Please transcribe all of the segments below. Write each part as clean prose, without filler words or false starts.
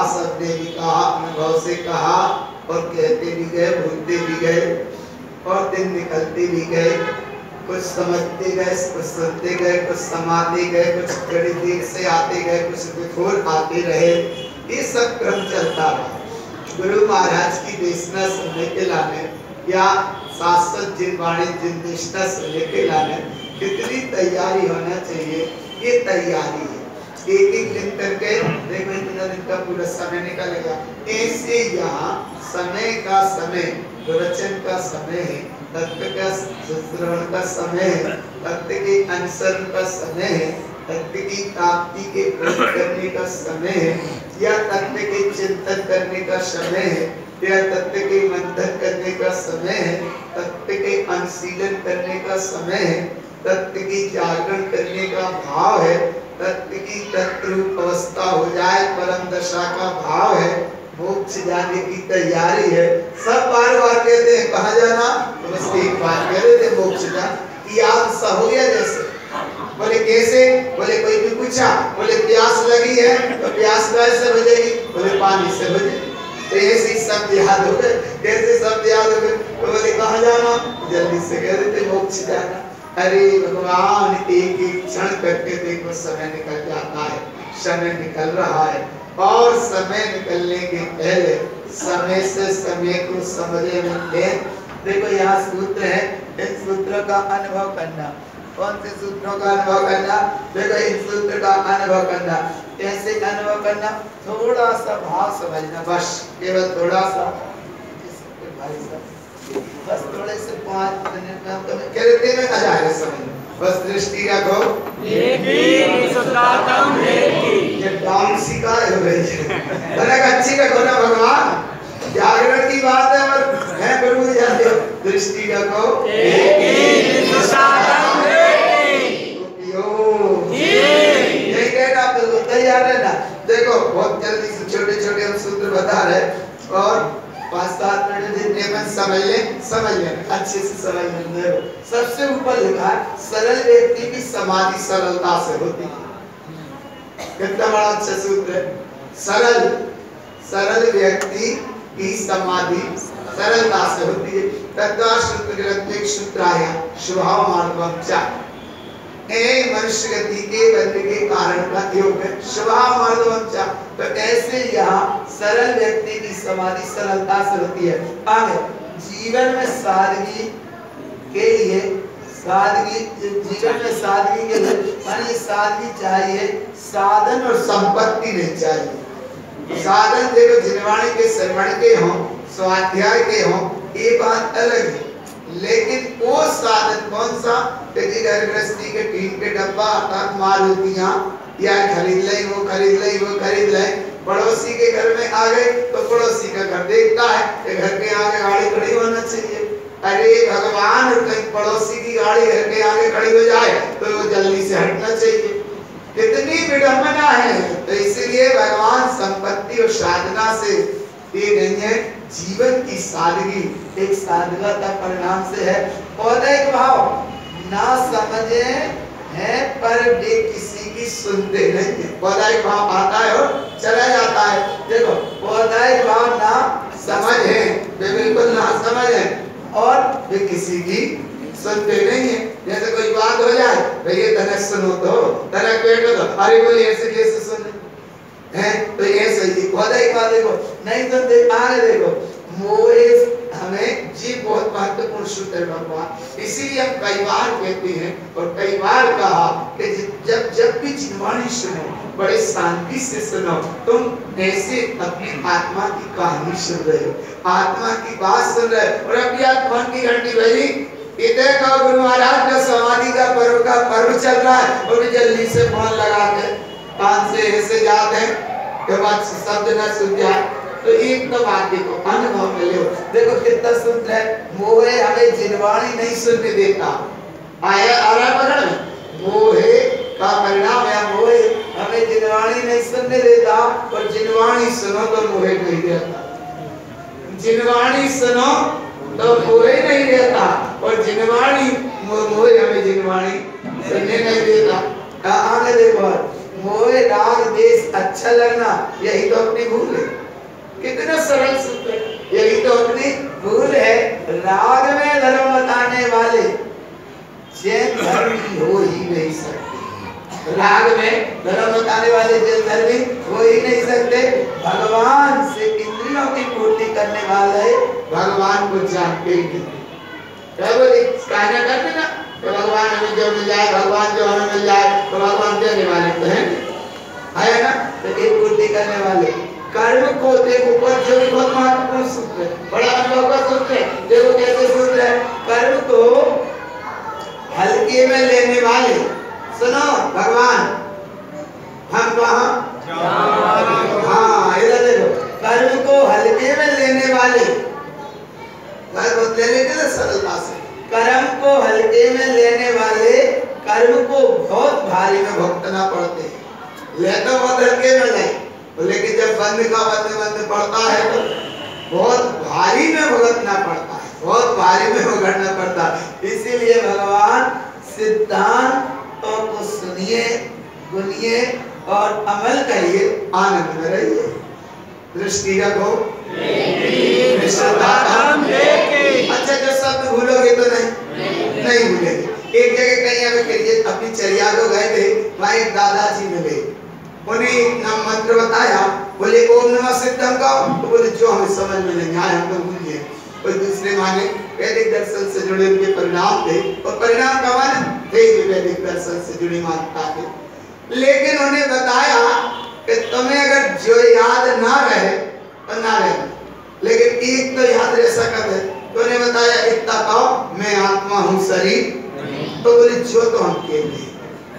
सबने भी कहा, अनुभव से कहा, और कहते भी गए, भूलते भी गए, और दिन निकलते भी गए। कुछ समझते गए, कुछ सुनते गए, कुछ समाते गए, कुछ बड़ी देर से आते गए, कुछ विफोर आते रहे। ये सब क्रम चलता रहा। गुरु महाराज की देशना सुनने के लाने या शाश्वत जिन वाणी जिन देशना सुनने के लाने कितनी तैयारी होना चाहिए, ये तैयारी है। एक एक दिन करके देखो, इतना दिन का पूरा समय निकलेगा। ऐसे यहाँ समय का समय, प्रवचन का समय है, तत्व का श्रवण का समय है, तत्व के अनुसरण का समय है, तत्व की प्राप्ति के प्रयत्न करने का समय है, या तत्व के चिंतन करने का समय है, या तत्व के मंथन करने का समय है, तत्व के अनुशीलन करने का समय है, तत्व की जागरण करने का भाव है, तत्व की तत्रूप अवस्था हो जाए, परम दशा का भाव है, मोक्ष जाने की तैयारी है। सब बार बार कहते हैं कहाँ जाना, तो बस एक बार कह रहे थे मोक्ष जाना। याद सा हो गया जैसे। बोले कैसे? बोले कोई भी पूछा, बोले प्यास लगी है तो प्यास कैसे बुझेगी? बोले पानी से बुझेगी। तो ऐसे ही सब याद हो गए। कैसे सब याद हो गए? तो बोले कहाँ जाना? जल्दी से कह रहे थे मोक्ष जाना। अरे भगवान, एक एक क्षण करके देखो समय निकल जाता है, समय निकल रहा है। और समय निकलने के पहले समय से समय को समझने में देखो, यहाँ सूत्र है, इन सूत्रों का अनुभव करना। कौन से सूत्रों का अनुभव करना? देखो, इन सूत्र का अनुभव करना। कैसे अनुभव करना? थोड़ा सा भाव समझना, बस केवल थोड़ा सा, भाई साहब बस थोड़े से 5 मिनट में तो कहते हैं आ जाएगा समझ। बस दृष्टि रखो, ये डांसी का हो रही है, अलग अच्छी रखो ना भगवान, जागरण की बात है। और है प्रभु जानते हो, दृष्टि रखो, यही कहना आप तो तैयार रहना। देखो, बहुत जल्दी से छोटे छोटे हम सूत्र बता रहे, और 5-7 मिनट जितने अपन समझ लें, अच्छे से समझ लें। सबसे ऊपर लिखा है, सरल व्यक्ति की समाधि सरलता से होती है। कितना बड़ा अच्छा सूत्र है। सरल व्यक्ति की समाधि सरलता से होती है। तद्वा सूत्र ग्रंथ एक सूत्र आया, स्वभाव मार्गम चा, मनुष्य गति के बंध के कारण का योग है, स्वभाव मार्गम चा। तो ऐसे यहाँ सरल व्यक्ति की समाधि सरलता से होती है। आगे जीवन में सादगी के लिए, जीवन में सादगी के लिए माने सादगी चाहिए, साधन और संपत्ति नहीं चाहिए। साधन देखो, जिनवाणी के श्रवण के हों, स्वाध्याय के हों, ये बात अलग है। लेकिन वो साधन कौन सा? यदि घर गृहस्थी के टीन के डब्बा अर्थात मारुतियां या खरीद ले, वो खरीद ले, वो खरीद ले, पड़ोसी के घर में आ गए तो पड़ोसी का घर देखता है कि घर के आगे गाड़ी खड़ी होना चाहिए। अरे भगवान, कहीं पड़ोसी की गाड़ी घर के आगे खड़ी हो जाए तो वो जल्दी से हटना चाहिए। कितनी विडंबना है। तो इसलिए भगवान संपत्ति और साधना से ये नहीं है, जीवन की सादगी एक साधना का परिणाम से है। औदैहिक भाव ना समझे हैं पर वे किसी की सुनते नहीं है। औदैहिक भाव आता है और चला जाता है। देखो, औदैहिक भाव ना समझ है, वे बिल्कुल ना समझ है, और वे किसी की सुनते नहीं है। जैसे कोई बात हो जाए, भैया तनक सुनो तो, तनक बैठो तो, अरे बोले ऐसे कैसे सुने हैं? तो ये सही औदैहिक बात देखो नहीं सुनते। आगे देखो, मोहे हमें जी बहुत महत्वपूर्ण सूत्र है भगवान। इसीलिए हम कई बार कहते हैं और कई बार कहा कि जब भी जिनवाणी सुनो, बड़े शांति से सुनो। तुम ऐसे अपनी आत्मा की कहानी सुन रहे हो, आत्मा की बात सुन रहे हो। और अभी आज फोन की घंटी बजी, इधर का गुरु महाराज का समाधि का पर्व चल रहा है, और भी जल्दी से फोन लगा के कान से ऐसे जाते हैं कि बात शब्द न सुन जाए। तो एक तो बात देखो, अनुभव में लो। देखो कितना सुंदर है। मोहे हमें जिनवाणी नहीं सुनने देता। आया आ रहा पकड़ में, मोहे का परिणाम है, मोहे हमें जिनवाणी नहीं सुनने देता। और जिनवाणी सुनो तो मोहे नहीं देता। जिनवाणी सुनो तो मोहे नहीं देता, और जिनवाणी मोहे हमें जिनवाणी सुनने नहीं देता। आगे देखो, मोह राग देश अच्छा लगना, यही तो अपनी भूल है। कितना सरल सूत्र है, यही तो अपनी भूल है। राग में धर्म बताने वाले जैन धर्मी हो ही नहीं सकते। राग में धर्म बताने वाले जैन धर्मी हो ही नहीं सकते। भगवान से इंद्रियों की पूर्ति करने वाले भगवान को जानते ही नहीं। कहना करते ना कि भगवान हमें जो मिल जाए, भगवान जो हमें मिल जाए, तो भगवान देने वाले तो है ना। तो ये पूर्ति करने वाले कर्म को देखो, पर जो बहुत महत्वपूर्ण सूत्र है, बड़ा अनुभव का सूत्र है। देखो कैसे सूत्र है, कर्म को हल्के में लेने वाले, सुनो भगवान हम कहाँ, हाँ इधर देखो, कर्म को हल्के में लेने वाले, ले लेते ना सरलता से, कर्म को हल्के में लेने वाले कर्म को बहुत भारी में भुगतना पड़ते हैं। ले तो बहुत हल्के में ले, लेकिन जब बंद का बंद पड़ता है तो बहुत भारी में भुगतना पड़ता है, बहुत भारी में भुगतना पड़ता है। इसीलिए भगवान सिद्धांत को सुनिए, गुनिए और अमल करिए, आनंद में रहिए। दृष्टि रखो, अच्छा जो शब्द भूलोगे तो नहीं भूलेंगे। एक जगह कहीं हमें करिए, अपनी चरिया को गए थे, वहाँ एक दादाजी मिले, उन्हें नाम मंत्र बताया, बोले ओम नमः सिद्धम का, तो बोले जो हमें समझ में नहीं आया हम तो भूल गए। कोई दूसरे माने वैदिक दर्शन से जुड़े उनके परिणाम थे, और परिणाम का माने थे वैदिक दर्शन से जुड़ी मान्यता थे। लेकिन उन्हें बताया कि तुम्हें अगर जो याद ना रहे तो ना रहे, लेकिन एक तो याद रह सकता है। तो उन्हें बताया इतना कहो मैं आत्मा हूँ शरीर, तो बोले जो तो हम कहते हैं,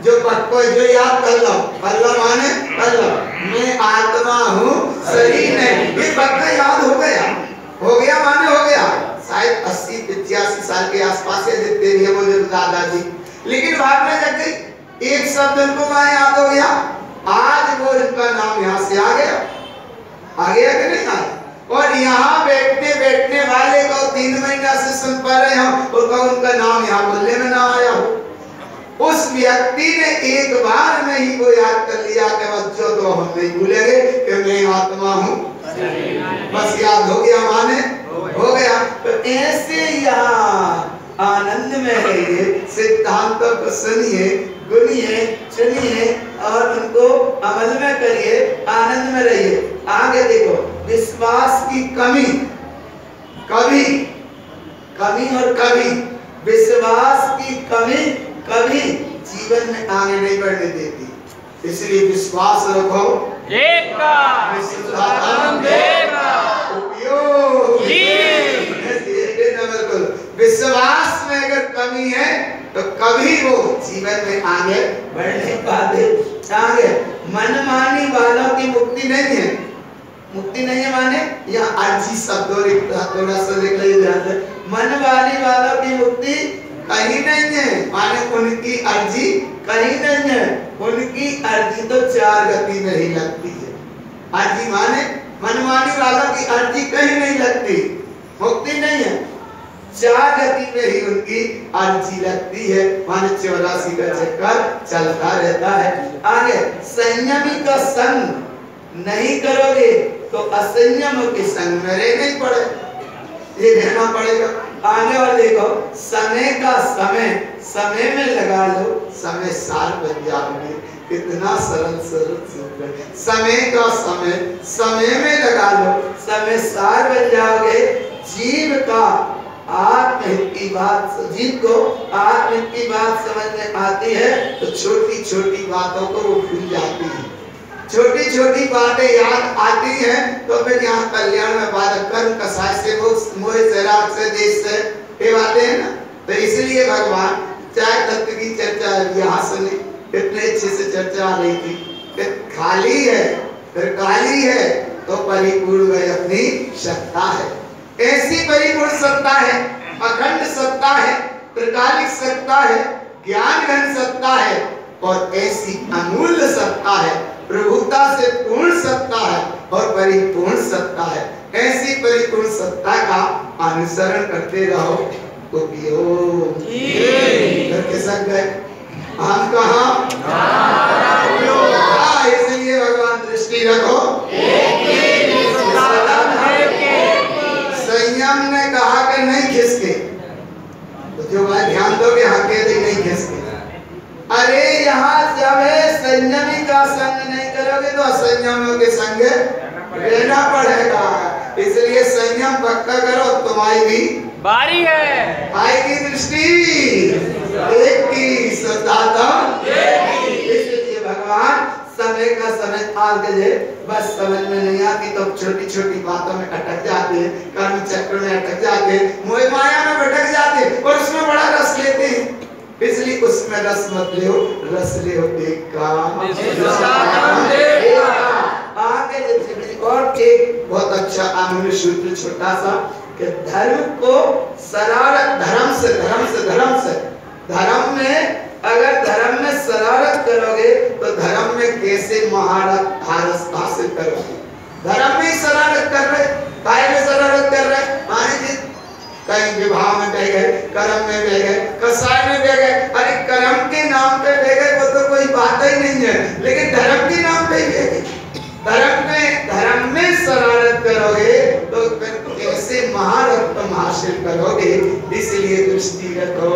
जो पक्को जो याद कर लो, अल्लाह माने अल्लाह, मैं आत्मा हूँ शरीर नहीं, ये पक्का याद हो गया माने हो गया। शायद 80-85 साल के आसपास है जितने भी है वो दादाजी, लेकिन बाद में जब गई एक शब्द उनको वहां याद हो गया, आज वो इनका नाम यहाँ से आ गया कि नहीं आया। और यहाँ बैठने वाले को 3 महीना से सुन पा रहे हो, उनका नाम यहाँ बोलने में ना आया हो। उस व्यक्ति ने एक बार में ही वो याद कर लिया कि बच्चों तो हम नहीं भूलेंगे कि मैं आत्मा हूँ, बस याद हो गया माने हो गया। तो ऐसे यहाँ आनंद में रहिए, सिद्धांतों को सुनिए, गुनिए, चुनिए और उनको अमल में करिए, आनंद में रहिए। आगे देखो, विश्वास की कमी और कभी विश्वास की कमी कभी जीवन में आगे नहीं बढ़ने देती। इसलिए विश्वास रखो, विश्वास में अगर कमी है तो कभी वो जीवन में आगे बढ़ नहीं पाते। आगे मनमानी वालों की मुक्ति नहीं है, मुक्ति नहीं है माने यहाँ अर्जी शब्दों थोड़ा सा देख लीजिए। मनमानी वालों की मुक्ति कहीं नहीं है, माने उनकी अर्जी कहीं नहीं है, उनकी अर्जी तो 4 गति में ही लगती है। अर्जी माने मनमानी वालों की अर्जी कहीं नहीं लगती, मुक्ति नहीं है, 4 गति में ही उनकी अर्जी लगती है, माने 84 का चक्कर चलता रहता है। आगे संयमी का संग नहीं करोगे तो असंयम के संग में रहना ही पड़े, ये रहना पड़ेगा। आगे और देखो, समय का समय में लगा लो, समय सार बन जाओगे। कितना सरल सूत्र, समय का समय में लगा लो, समय सार बन जाओगे। जीव का आत्महित की बात, जीव को आत्महित की बात समझ में आती है तो छोटी छोटी बातों को वो भूल जाती है, छोटी छोटी बातें याद आती हैं तो फिर यहाँ कल्याण में बाधक कर्म कसाय से मोह से राग से देश से ये बातें हैं ना। तो इसलिए भगवान चाहे तत्व की चर्चा यहाँ सुनी, इतने अच्छे से चर्चा आ रही थी कि खाली है फिर काली है तो परिपूर्ण वह अपनी सत्ता है। ऐसी परिपूर्ण सत्ता है, अखंड सत्ता है, त्रिकालिक सत्ता है, ज्ञान घन सत्ता है और ऐसी अमूल्य सत्ता है, प्रभुता से पूर्ण सत्ता है और परिपूर्ण सत्ता है। ऐसी परिपूर्ण सत्ता का अनुसरण करते रहो तो करके सक गए हम कहाँ दृष्टि रखो संयम ने कहा कि नहीं खिसके, तो जो भाई ध्यान दोगे हकेली नहीं खिसके। अरे यहाँ जब है संयमी का संग नहीं करोगे तो असंयमियों के संग रहना पड़ेगा। इसलिए संयम पक्का करो, तुम्हारी भी बारी है। आएगी दृष्टि एक की सदाता। इसलिए भगवान समय का समय आ गए, बस समझ में नहीं आती तो छोटी छोटी बातों में अटक जाते हैं, कर्म चक्र में अटक जाते हैं, मोह माया में भटक जाते हैं और उसमें बड़ा रस लेते हैं। इसलिए उसमें रस मत ले, रस ले आगे। और एक बहुत अच्छा आनंद सूत्र छोटा सा कि धर्म को शरारत, धर्म में अगर धर्म में शरारत करोगे तो धर्म में कैसे महारत हासिल करोगे। धर्म में शरारत कर रहे, काय में शरारत कर रहे, माने जी कहीं विवाह में बह गए, कर्म में बह गए, कसाय में बह गए। अरे कर्म के नाम पे बह गए वो तो कोई बात ही नहीं है, लेकिन धर्म के नाम पे बह गए। धर्म में शरारत करोगे तो फिर कैसे महारत तुम हासिल करोगे। इसलिए दृष्टि रखो